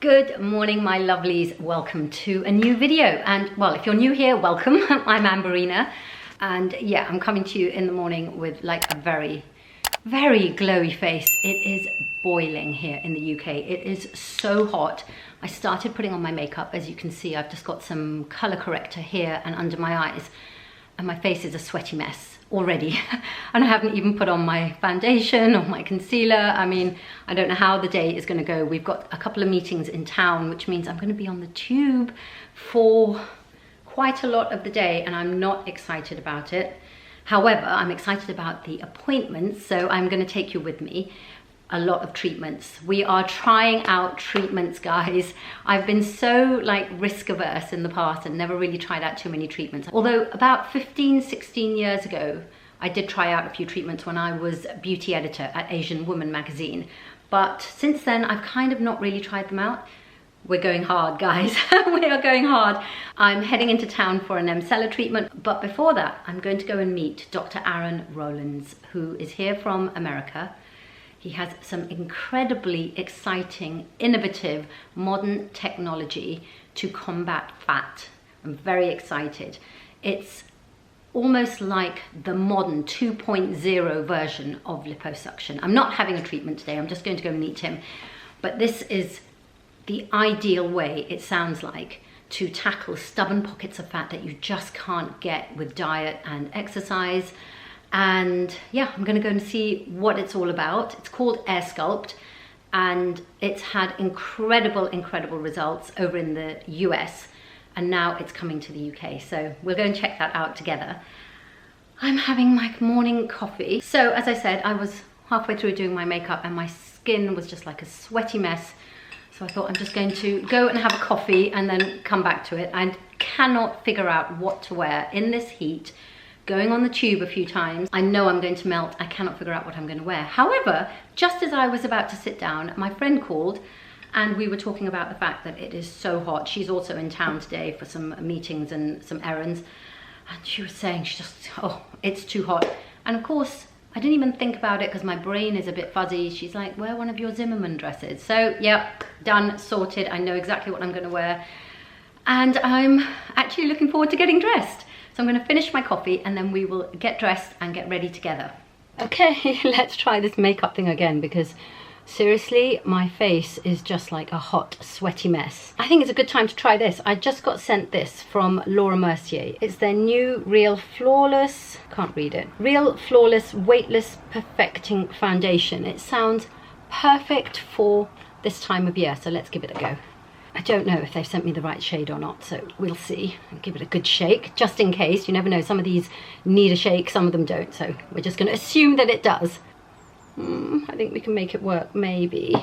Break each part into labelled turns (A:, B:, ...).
A: Good morning, my lovelies. Welcome to a new video. And well, if you're new here, welcome. I'm Ambarina. And yeah, I'm coming to you in the morning with like a very glowy face. It is boiling here in the UK. It is so hot. I started putting on my makeup. As you can see, I've just got some color corrector here and under my eyes. And my face is a sweaty mess already. And I haven't even put on my foundation or my concealer. I mean, I don't know how the day is going to go. We've got a couple of meetings in town, which means I'm going to be on the tube for quite a lot of the day, and I'm not excited about it. However, I'm excited about the appointments, so I'm going to take you with me. A lot of treatments. We are trying out treatments, guys. I've been so like risk averse in the past and never really tried out too many treatments. Although about 16 years ago, I did try out a few treatments when I was beauty editor at Asian Woman magazine. But since then, I've kind of not really tried them out. We're going hard, guys. We are going hard. I'm heading into town for an micellar treatment. But before that, I'm going to go and meet Dr. Aaron Rowlands, who is here from America. He has some incredibly exciting, innovative, modern technology to combat fat. I'm very excited. It's almost like the modern 2.0 version of liposuction. I'm not having a treatment today. I'm just going to go meet him. But this is the ideal way, it sounds like, to tackle stubborn pockets of fat that you just can't get with diet and exercise. And yeah, I'm gonna go and see what it's all about. It's called Air Sculpt, and it's had incredible results over in the US, and now it's coming to the UK. So we'll go and check that out together. I'm having my morning coffee. So as I said, I was halfway through doing my makeup and my skin was just like a sweaty mess. So I thought I'm just going to go and have a coffee and then come back to it. I cannot figure out what to wear in this heat. Going on the tube a few times, I know I'm going to melt. I cannot figure out what I'm going to wear. However, just as I was about to sit down, my friend called and we were talking about the fact that it is so hot. She's also in town today for some meetings and some errands. And she was saying, oh, it's too hot. And of course, I didn't even think about it because my brain is a bit fuzzy. She's like, wear one of your Zimmermann dresses. So yeah, done, sorted. I know exactly what I'm going to wear. And I'm actually looking forward to getting dressed. So I'm going to finish my coffee and then we will get dressed and get ready together. Okay, let's try this makeup thing again because seriously, my face is just like a hot, sweaty mess. I think it's a good time to try this. I just got sent this from Laura Mercier. It's their new Real Flawless, can't read it, Real Flawless Weightless Perfecting Foundation. It sounds perfect for this time of year, so let's give it a go. I don't know if they've sent me the right shade or not, so we'll see. I'll give it a good shake, just in case. You never know, some of these need a shake, some of them don't, so we're just going to assume that it does. I think we can make it work, maybe.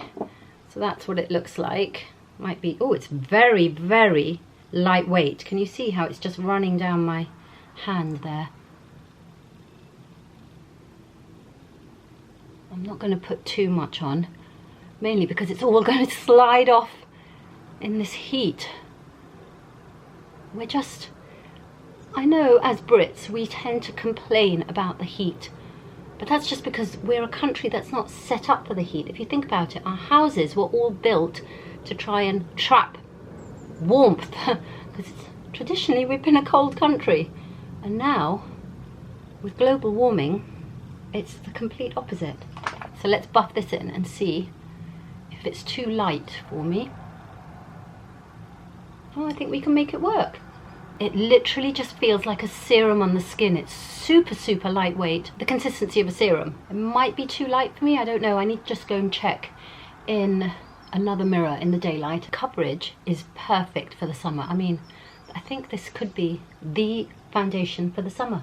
A: So that's what it looks like. Might be, oh, it's very lightweight. Can you see how it's just running down my hand there? I'm not going to put too much on, mainly because it's all going to slide off in this heat. We're just, I know as Brits we tend to complain about the heat, but that's just because we're a country that's not set up for the heat. If you think about it, our houses were all built to try and trap warmth because traditionally we've been a cold country, and now with global warming it's the complete opposite. So let's buff this in and see if it's too light for me. Oh, I think we can make it work. It literally just feels like a serum on the skin. It's super lightweight. The consistency of a serum. It might be too light for me, I don't know. I need to just go and check in another mirror in the daylight. Coverage is perfect for the summer. I mean, I think this could be the foundation for the summer.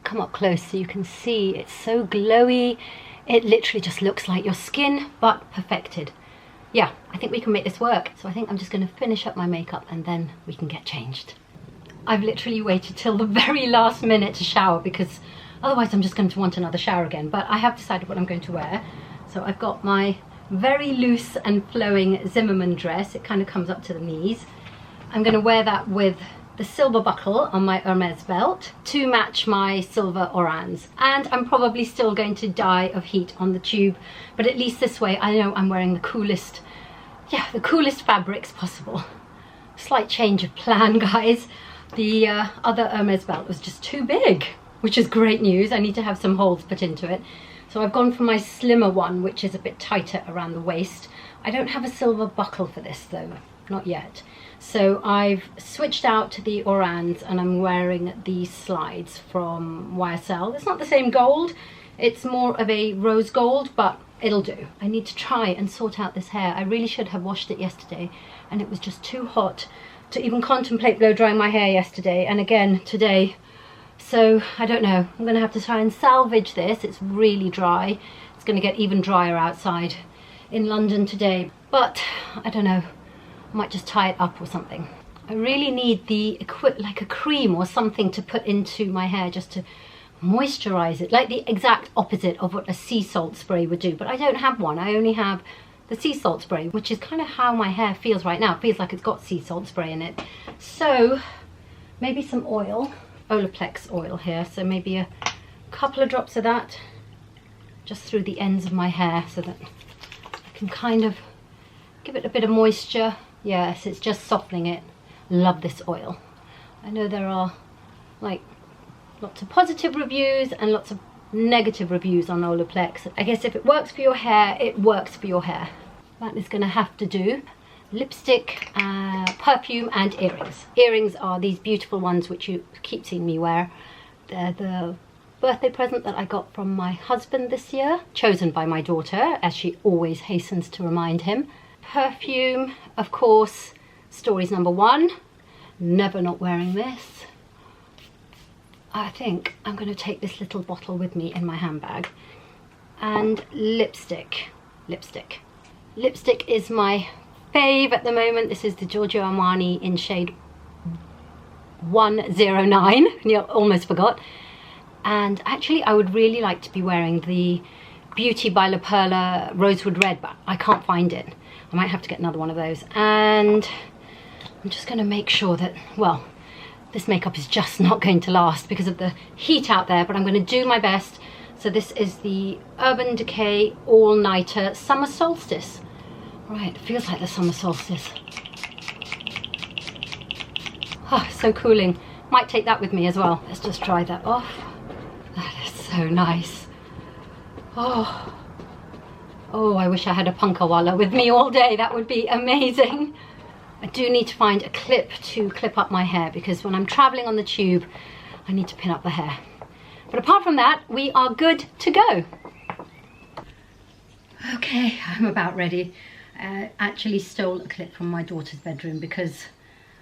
A: Come up close so you can see it's so glowy. It literally just looks like your skin, but perfected. Yeah, I think we can make this work. So I think I'm just going to finish up my makeup and then we can get changed. I've literally waited till the very last minute to shower because otherwise I'm just going to want another shower again. But I have decided what I'm going to wear. So I've got my very loose and flowing Zimmermann dress. It kind of comes up to the knees. I'm going to wear that with the silver buckle on my Hermes belt to match my silver orans. And I'm probably still going to die of heat on the tube, but at least this way I know I'm wearing the coolest yeah, the coolest fabrics possible. Slight change of plan, guys. The other Hermes belt was just too big, which is great news. I need to have some holes put into it. So I've gone for my slimmer one, which is a bit tighter around the waist. I don't have a silver buckle for this though, not yet. So I've switched out to the Orans and I'm wearing these slides from YSL. It's not the same gold, it's more of a rose gold, but it'll do. I need to try and sort out this hair. I really should have washed it yesterday and it was just too hot to even contemplate blow drying my hair yesterday and again today. So I don't know, I'm gonna have to try and salvage this. It's really dry. It's gonna get even drier outside in London today, but I don't know, I might just tie it up or something. I really need like a cream or something to put into my hair just to moisturize it, like the exact opposite of what a sea salt spray would do, but I don't have one. I only have the sea salt spray, which is kind of how my hair feels right now. It feels like it's got sea salt spray in it. So maybe some oil, Olaplex oil here, so maybe a couple of drops of that just through the ends of my hair so that I can kind of give it a bit of moisture. Yes, it's just softening it. Love this oil. I know there are like lots of positive reviews and lots of negative reviews on Olaplex. I guess if it works for your hair, it works for your hair. That is going to have to do. Lipstick, perfume and earrings. Earrings are these beautiful ones which you keep seeing me wear. They're the birthday present that I got from my husband this year, chosen by my daughter, as she always hastens to remind him. Perfume, of course, Stories number 1. Never not wearing this. I think I'm going to take this little bottle with me in my handbag. And lipstick. Lipstick is my fave at the moment. This is the Giorgio Armani in shade 109. You almost forgot. And actually I would really like to be wearing the Beauty by La Perla Rosewood Red, but I can't find it. I might have to get another one of those. And I'm just going to make sure that, well, this makeup is just not going to last because of the heat out there, but I'm going to do my best. So this is the Urban Decay All Nighter Summer Solstice. Right, it feels like the summer solstice. Oh, so cooling. Might take that with me as well. Let's just dry that off. That is so nice. Oh, I wish I had a punkawala with me all day. That would be amazing. I do need to find a clip to clip up my hair because when I'm traveling on the tube, I need to pin up the hair. But apart from that, we are good to go. Okay, I'm about ready. I actually stole a clip from my daughter's bedroom because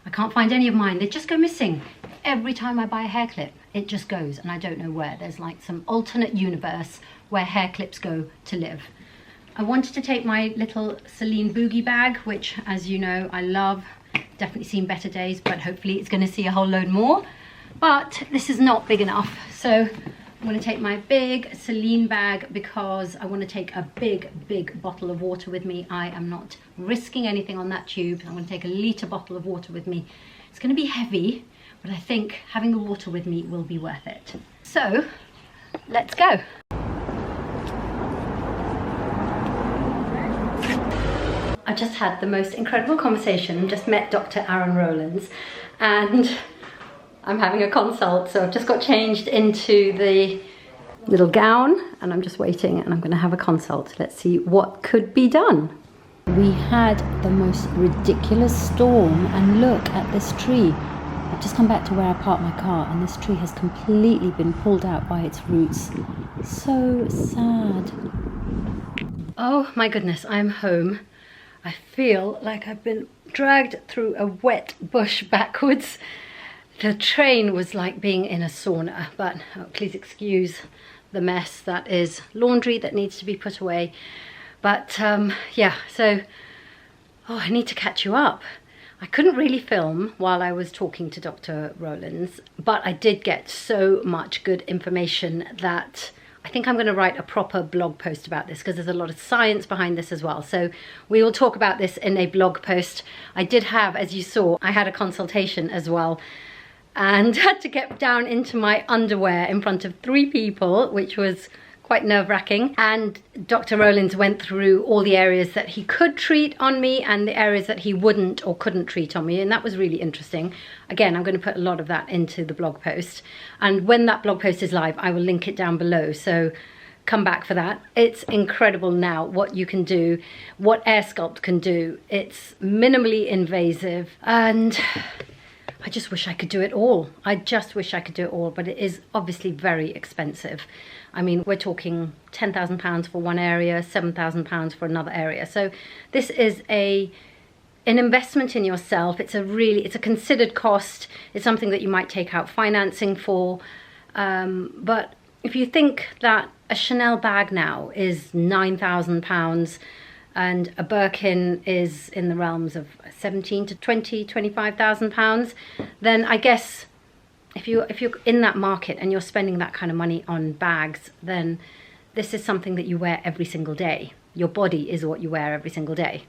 A: I can't find any of mine. They just go missing. Every time I buy a hair clip, it just goes and I don't know where. There's like some alternate universe where hair clips go to live. I wanted to take my little Celine Boogie bag, which, as you know, I love. Definitely seen better days, but hopefully it's going to see a whole load more. But this is not big enough. So I'm going to take my big Celine bag because I want to take a big bottle of water with me. I am not risking anything on that tube. I'm going to take a litre bottle of water with me. It's going to be heavy, but I think having the water with me will be worth it. So let's go. I just had the most incredible conversation, just met Dr. Aaron Rowlands, and I'm having a consult, so I've just got changed into the little gown and I'm just waiting and I'm going to have a consult. Let's see what could be done. We had the most ridiculous storm and look at this tree. I've just come back to where I parked my car and this tree has completely been pulled out by its roots. So sad. Oh my goodness, I'm home. I feel like I've been dragged through a wet bush backwards. The train was like being in a sauna, but please excuse the mess. That is laundry that needs to be put away. But yeah, so I need to catch you up. I couldn't really film while I was talking to Dr. Rowlands, but I did get so much good information that I think I'm going to write a proper blog post about this because there's a lot of science behind this as well. So we will talk about this in a blog post. I did have, as you saw, I had a consultation as well and had to get down into my underwear in front of 3 people, which was quite nerve-wracking. And Dr. Rowlands went through all the areas that he could treat on me and the areas that he wouldn't or couldn't treat on me, and that was really interesting. Again, I'm going to put a lot of that into the blog post, and when that blog post is live, I will link it down below, so come back for that. It's incredible now what you can do, what AirSculpt can do. It's minimally invasive, and I just wish I could do it all. I just wish I could do it all, but it is obviously very expensive. I mean, we're talking £10,000 for one area, £7,000 for another area. So this is an investment in yourself. It's a considered cost. It's something that you might take out financing for. But if you think that a Chanel bag now is £9,000 and a Birkin is in the realms of 17 to 20, 25,000 pounds, then I guess if you're in that market and you're spending that kind of money on bags, then this is something that you wear every single day. Your body is what you wear every single day.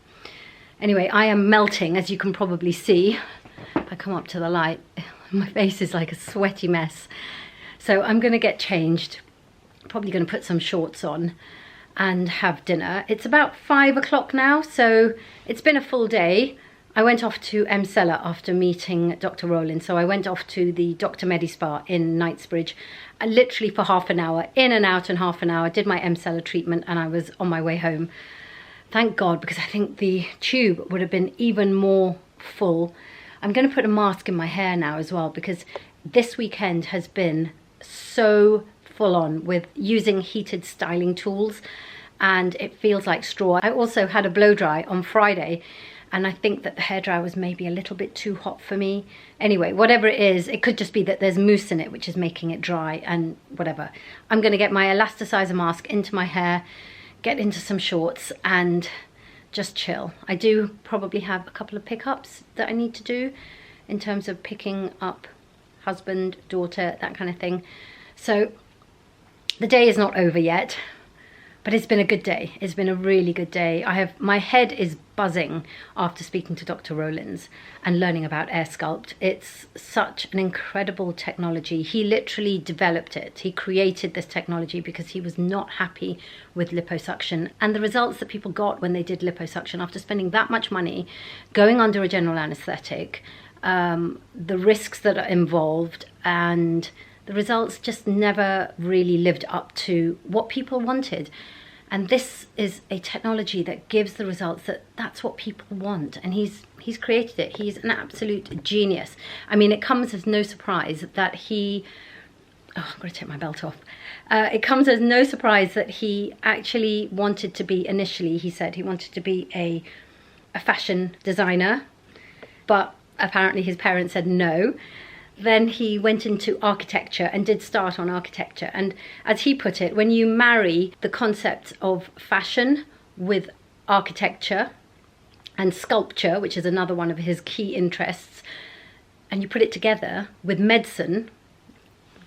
A: Anyway, I am melting, as you can probably see. If I come up to the light, my face is like a sweaty mess. So I'm going to get changed. Probably going to put some shorts on and have dinner. It's about 5 o'clock now, so it's been a full day. I went off to Emsella after meeting Dr. Rowland, so I went off to the Dr. Medispa in Knightsbridge, literally for half an hour, in and out in half an hour, did my Emsella treatment, and I was on my way home. Thank God, because I think the tube would have been even more full. I'm going to put a mask in my hair now as well, because this weekend has been so full on with using heated styling tools, and it feels like straw. I also had a blow dry on Friday, and I think that the hairdryer was maybe a little bit too hot for me. Anyway, whatever it is, it could just be that there's mousse in it which is making it dry, and whatever. I'm going to get my elasticizer mask into my hair, get into some shorts and just chill. I do probably have a couple of pickups that I need to do in terms of picking up husband, daughter, that kind of thing. So the day is not over yet, but it's been a good day. It's been a really good day. My head is buzzing after speaking to Dr. Rowlands and learning about AirSculpt. It's such an incredible technology. He literally developed it. He created this technology because he was not happy with liposuction, and the results that people got when they did liposuction after spending that much money, going under a general anesthetic, the risks that are involved, and the results just never really lived up to what people wanted. And this is a technology that gives the results that's what people want, and he's created it. He's an absolute genius. I mean, it comes as no surprise that he... Oh, I'm going to take my belt off. It comes as no surprise that he actually wanted to be, initially, he said he wanted to be a fashion designer, but apparently his parents said no. Then he went into architecture and did start on architecture. And as he put it, when you marry the concepts of fashion with architecture and sculpture, which is another one of his key interests, and you put it together with medicine,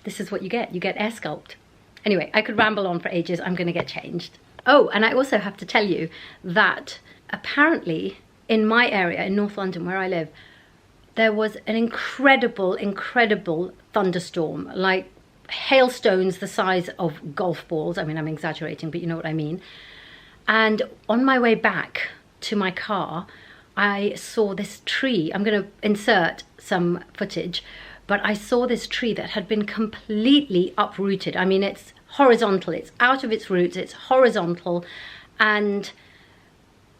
A: this is what you get. You get AirSculpt. Anyway, I could ramble on for ages. I'm going to get changed. Oh, and I also have to tell you that apparently in my area, in North London where I live, there was an incredible thunderstorm, like hailstones the size of golf balls. I mean, I'm exaggerating, but you know what I mean. And on my way back to my car, I saw this tree. I'm going to insert some footage, but I saw this tree that had been completely uprooted. I mean, it's horizontal, it's out of its roots, it's horizontal, and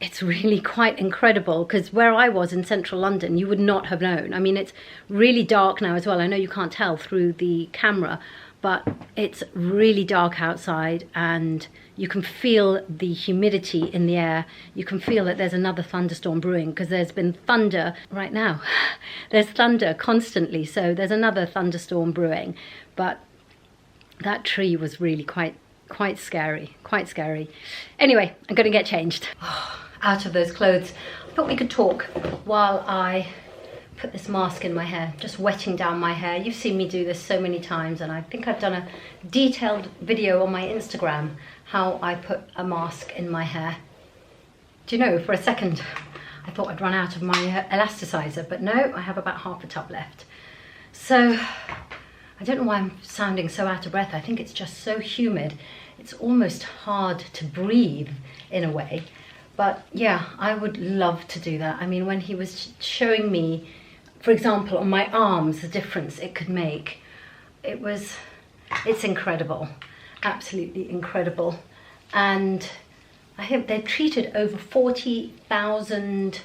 A: it's really quite incredible, because where I was in central London, you would not have known. I mean, it's really dark now as well. I know you can't tell through the camera, but it's really dark outside, and you can feel the humidity in the air. You can feel that there's another thunderstorm brewing, because there's been thunder right now. There's thunder constantly, so there's another thunderstorm brewing. But that tree was really quite scary, quite scary. Anyway, I'm going to get changed. Out of those clothes. I thought we could talk while I put this mask in my hair, just wetting down my hair. You've seen me do this so many times, and I think I've done a detailed video on my Instagram how I put a mask in my hair. Do you know, for a second I thought I'd run out of my elasticizer, but no, I have about half a tub left. So I don't know why I'm sounding so out of breath. I think it's just so humid. It's almost hard to breathe in a way. But yeah, I would love to do that. I mean, when he was showing me, for example, on my arms, the difference it could make, it's incredible, absolutely incredible. And I think they've treated over 40,000,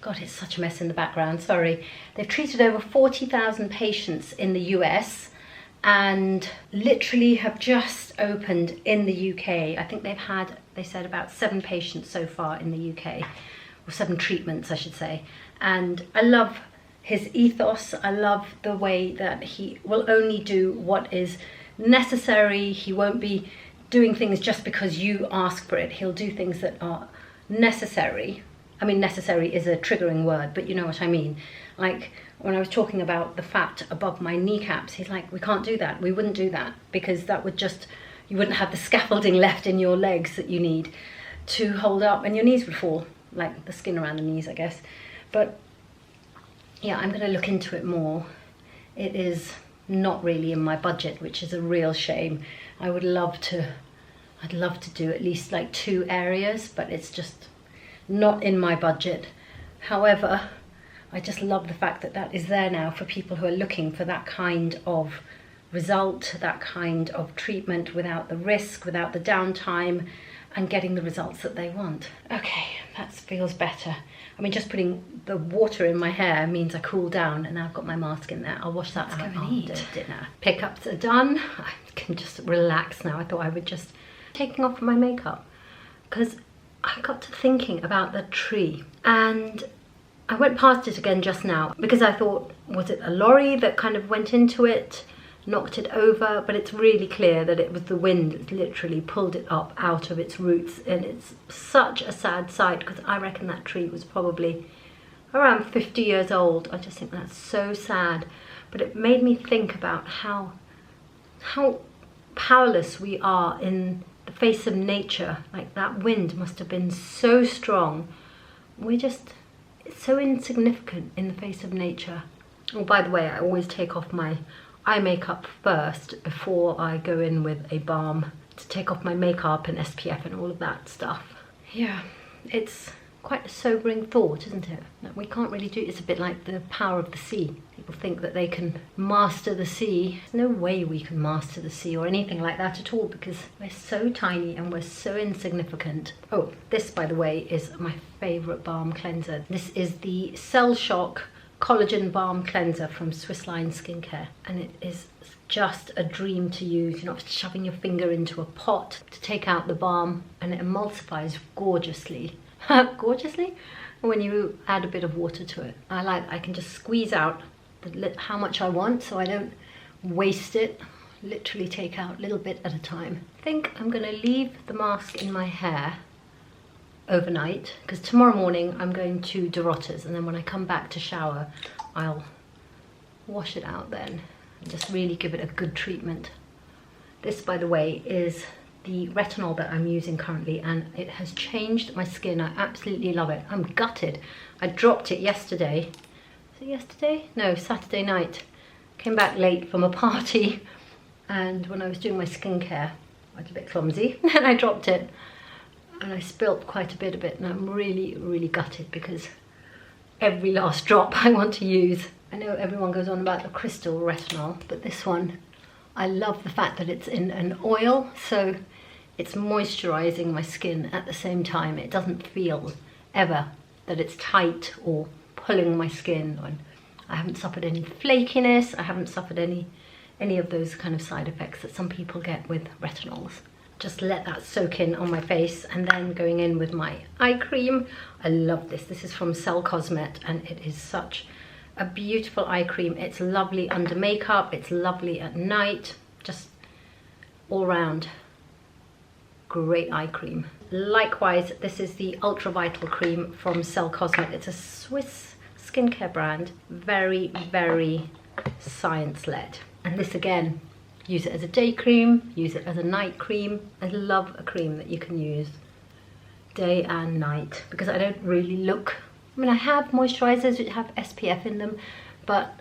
A: God, it's such a mess in the background, sorry. They've treated over 40,000 patients in the US and literally have just opened in the UK. I think they said about 7 patients so far in the UK, or 7 treatments, I should say. And I love his ethos. I love the way that he will only do what is necessary. He won't be doing things just because you ask for it. He'll do things that are necessary. I mean, necessary is a triggering word, but you know what I mean. Like when I was talking about the fat above my kneecaps, he's like, we can't do that. We wouldn't do that because that would just, you wouldn't have the scaffolding left in your legs that you need to hold up, and your knees would fall, like the skin around the knees, I guess. But yeah, I'm going to look into it more. It is not really in my budget, which is a real shame. I'd love to do at least like 2 areas, but it's just not in my budget. However, I just love the fact that that is there now for people who are looking for that kind of result, that kind of treatment without the risk, without the downtime, and getting the results that they want. Okay, that feels better. I mean, just putting the water in my hair means I cool down, and now I've got my mask in there. I'll wash that out after dinner. Pickups are done. I can just relax now. I thought I would just taking off my makeup because I got to thinking about the tree, and I went past it again just now because I thought, was it a lorry that kind of went into it, knocked it over? But it's really clear that it was the wind that literally pulled it up out of its roots, and it's such a sad sight because I reckon that tree was probably around 50 years old. I just think that's so sad. But it made me think about how powerless we are in the face of nature. Like that wind must have been so strong. It's so insignificant in the face of nature. Oh, by the way, I always take off my eye makeup first before I go in with a balm to take off my makeup and SPF and all of that stuff. Yeah, it's quite a sobering thought, isn't it? That we can't really do. It's a bit like the power of the sea. People think that they can master the sea. There's no way we can master the sea or anything like that at all because we're so tiny and we're so insignificant. Oh, this, by the way, is my favorite balm cleanser. This is the Cell Shock Collagen Balm Cleanser from Swiss Line Skincare, and it is just a dream to use. You're not shoving your finger into a pot to take out the balm, and it emulsifies gorgeously. Gorgeously when you add a bit of water to it. I can just squeeze out how much I want so I don't waste it. Literally take out a little bit at a time. I think I'm going to leave the mask in my hair overnight because tomorrow morning I'm going to Dorotte's, and then when I come back to shower I'll wash it out then and just really give it a good treatment. This, by the way, is the retinol that I'm using currently, and it has changed my skin. I absolutely love it. I'm gutted. I dropped it yesterday. Was it yesterday? No, Saturday night. Came back late from a party, and when I was doing my skincare I was a bit clumsy and I dropped it and I spilt quite a bit of it, and I'm really, really gutted because every last drop I want to use. I know everyone goes on about the crystal retinol, but this one, I love the fact that it's in an oil, so it's moisturizing my skin at the same time. It doesn't feel ever that it's tight or pulling my skin. I haven't suffered any flakiness. I haven't suffered any of those kind of side effects that some people get with retinols. Just let that soak in on my face, and then going in with my eye cream. I love this. This is from Cell Cosmet, and it is such a beautiful eye cream. It's lovely under makeup, it's lovely at night, just all round great eye cream. Likewise, this is the Ultra Vital cream from Cell Cosmet. It's a Swiss skincare brand, very, very science-led. And this again, use it as a day cream, use it as a night cream. I love a cream that you can use day and night because I don't really look, I mean, I have moisturizers which have SPF in them, but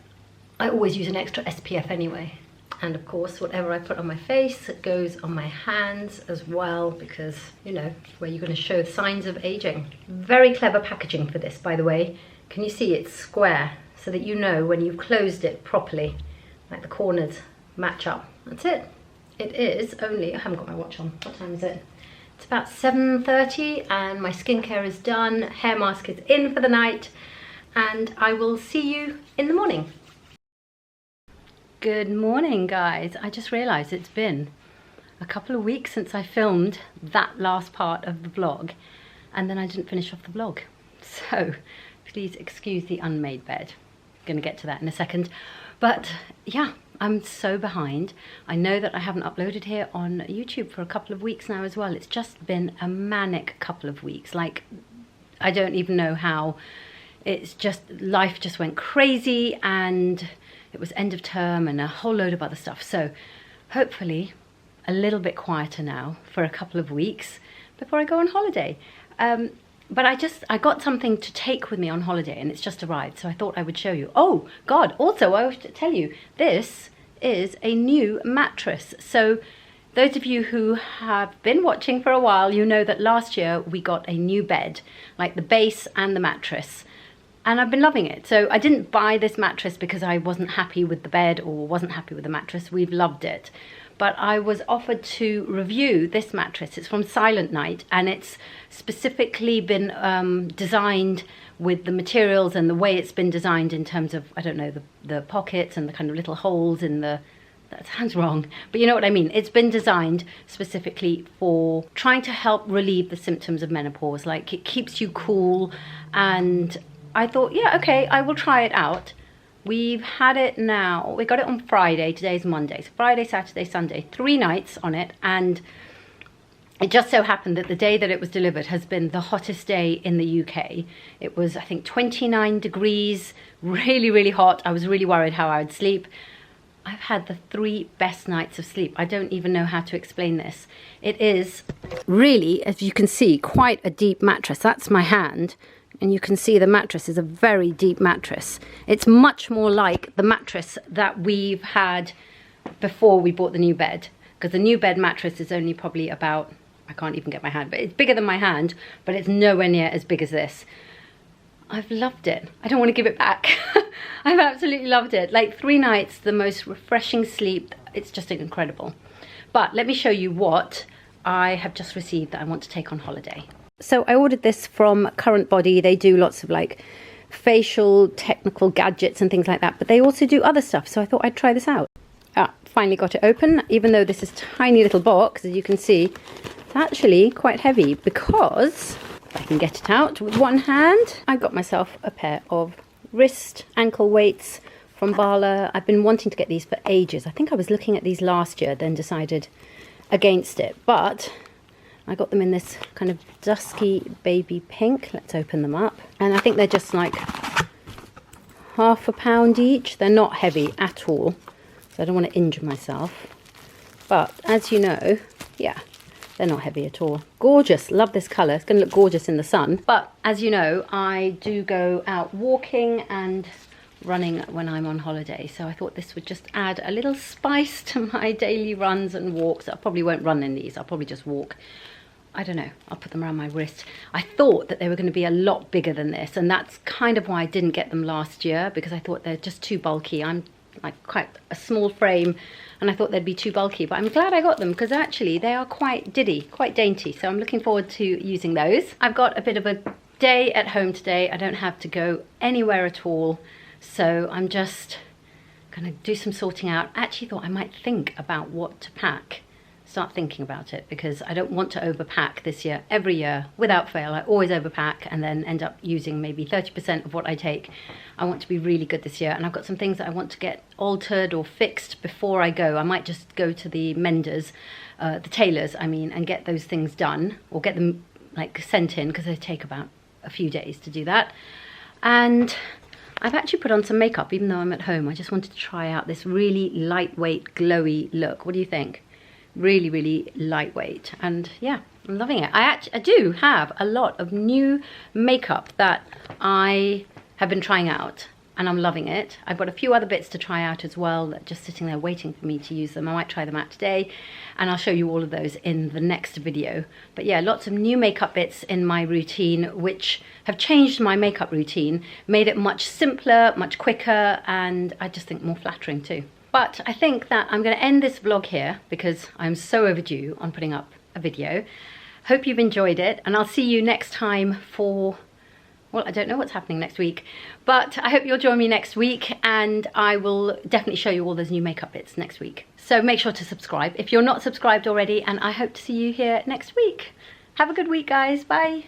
A: I always use an extra SPF anyway. And of course, whatever I put on my face goes on my hands as well, because, you know, where you're going to show signs of aging. Very clever packaging for this, by the way. Can you see it's square, so that you know when you've closed it properly, like the corners match up. That's it. It is only, I haven't got my watch on. What time is it? It's about 7:30 and my skincare is done. Hair mask is in for the night, and I will see you in the morning. Good morning, guys. I just realized it's been a couple of weeks since I filmed that last part of the vlog, and then I didn't finish off the vlog. So please excuse the unmade bed. I'm gonna get to that in a second. But yeah, I'm so behind. I know that I haven't uploaded here on YouTube for a couple of weeks now as well. It's just been a manic couple of weeks. Like, I don't even know how. It's just, life just went crazy, and it was end of term and a whole load of other stuff. So hopefully a little bit quieter now for a couple of weeks before I go on holiday. But I got something to take with me on holiday, and it's just arrived, so I thought I would show you. Oh God, also I have to tell you, this is a new mattress. So those of you who have been watching for a while, you know that last year we got a new bed, like the base and the mattress. And I've been loving it. So I didn't buy this mattress because I wasn't happy with the bed or wasn't happy with the mattress. We've loved it. But I was offered to review this mattress. It's from Silent Night, and it's specifically been designed with the materials and the way it's been designed in terms of, I don't know, the pockets and the kind of little holes in the, that sounds wrong, but you know what I mean. It's been designed specifically for trying to help relieve the symptoms of menopause. Like, it keeps you cool, and I thought, yeah, okay, I will try it out. We've had it now, we got it on Friday, today's Monday, so Friday, Saturday, Sunday, 3 nights on it, and it just so happened that the day that it was delivered has been the hottest day in the UK. It was, I think, 29 degrees, really, really hot. I was really worried how I would sleep. I've had the 3 best nights of sleep. I don't even know how to explain this. It is really, as you can see, quite a deep mattress. That's my hand. And you can see the mattress is a very deep mattress. It's much more like the mattress that we've had before we bought the new bed. Because the new bed mattress is only probably about, I can't even get my hand, but it's bigger than my hand, but it's nowhere near as big as this. I've loved it. I don't want to give it back. I've absolutely loved it. Like, 3 nights, the most refreshing sleep. It's just incredible. But let me show you what I have just received that I want to take on holiday. So I ordered this from Current Body. They do lots of like facial technical gadgets and things like that, but they also do other stuff. So I thought I'd try this out. Finally got it open, even though this is a tiny little box, as you can see, it's actually quite heavy, because if I can get it out with one hand, I got myself a pair of wrist ankle weights from Bala. I've been wanting to get these for ages. I think I was looking at these last year, then decided against it, but I got them in this kind of dusky baby pink. Let's open them up. And I think they're just like £1 each. They're not heavy at all, so I don't want to injure myself. But as you know, yeah, they're not heavy at all. Gorgeous, love this colour. It's going to look gorgeous in the sun. But as you know, I do go out walking and running when I'm on holiday, so I thought this would just add a little spice to my daily runs and walks. I probably won't run in these, I'll probably just walk. I don't know, I'll put them around my wrist. I thought that they were going to be a lot bigger than this, and that's kind of why I didn't get them last year, because I thought they're just too bulky. I'm like quite a small frame, and I thought they'd be too bulky, but I'm glad I got them, because actually they are quite diddy, quite dainty, so I'm looking forward to using those. I've got a bit of a day at home today. I don't have to go anywhere at all, so I'm just gonna do some sorting out. I actually thought I might think about what to pack. Start thinking about it, because I don't want to overpack this year. Every year, without fail, I always overpack and then end up using maybe 30% of what I take. I want to be really good this year, and I've got some things that I want to get altered or fixed before I go. I might just go to the menders, the tailors, I mean, and get those things done, or get them like sent in, because they take about a few days to do that. And I've actually put on some makeup, even though I'm at home. I just wanted to try out this really lightweight, glowy look. What do you think? Really, really lightweight, and yeah, I'm loving it. I do have a lot of new makeup that I have been trying out. and I'm loving it. I've got a few other bits to try out as well that are just sitting there waiting for me to use them. I might try them out today, and I'll show you all of those in the next video. But yeah, lots of new makeup bits in my routine which have changed my makeup routine, made it much simpler, much quicker, and I just think more flattering too. But I think that I'm going to end this vlog here because I'm so overdue on putting up a video. Hope you've enjoyed it, and I'll see you next time for, well, I don't know what's happening next week, but I hope you'll join me next week, and I will definitely show you all those new makeup bits next week. So make sure to subscribe if you're not subscribed already, and I hope to see you here next week. Have a good week, guys. Bye.